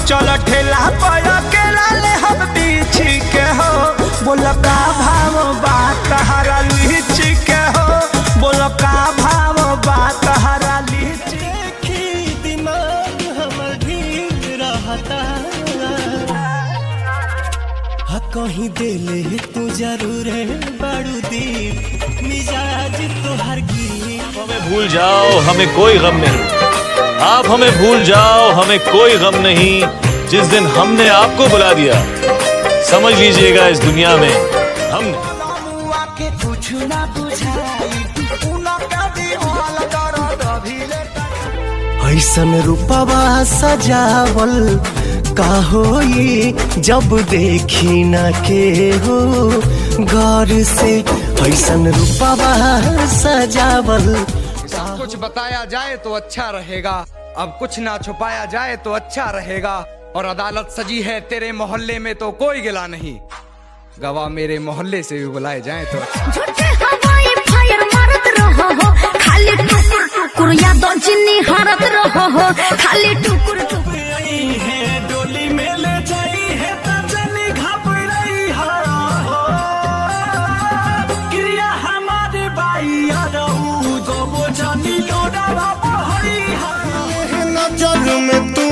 चल ठेला पर अकेला ले हम बीछी के हो। बोल का भाव बात हरा लीची के हो। बोल का भाव बात हरा लीची। देखी दिमाग हमर ढील रहता कहीं दिले तू जरूर है बड़ू दी मिजाज तो हर गिरी। हमें भूल जाओ हमें कोई गम नहीं, आप हमें भूल जाओ हमें कोई गम नहीं। जिस दिन हमने आपको बुला दिया समझ लीजिएगा इस दुनिया में हम कुछ ना ऐसन रूपवा सजावल का होई जब देखी न के हो गौर से। ऐसन रूपवा सजावल सब कुछ बताया जाए तो अच्छा रहेगा, अब कुछ ना छुपाया जाए तो अच्छा रहेगा। और अदालत सजी है तेरे मोहल्ले में तो कोई गिला नहीं, गवाह मेरे मोहल्ले से भी बुलाए जाए तो अच्छा। झूठे हवाई फायर मारत रहो हो, खाली टुकुर टुकुर यादों जिन्नी हारत रहो हो, खाली टुकुर टुकुर। डोली में ले जाई है तजनी घबराई हो क्रिया हमारे बाई यादऊ गोबो जानी लोड़ा बाबा हई है। नजर में तू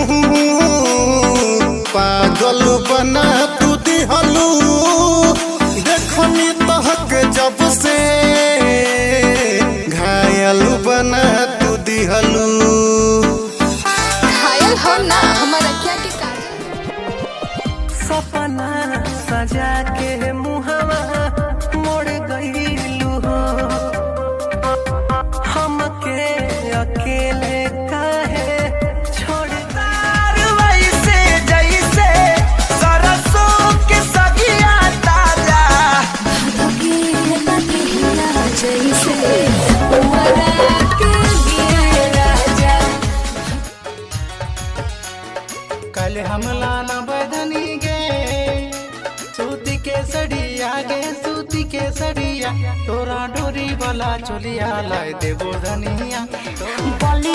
पागल बना तू दिहलू देखनी तहक जब से घायल बना तू दिहलू। घायल हो ना हमारा क्या के कारण। सपना सजा के मुहवा मोड़ गईलू हो हमके अकेले काहे छोड़तार वैसे जैसे सरसों के सगिया ताजा जैसे उमरा के गिरे राजा। कल हमला न बदनी गे सूती के सड़िया गे सूती के सड़िया तोरा डोरी वाला चोलिया लाए देबो धनिया। बलि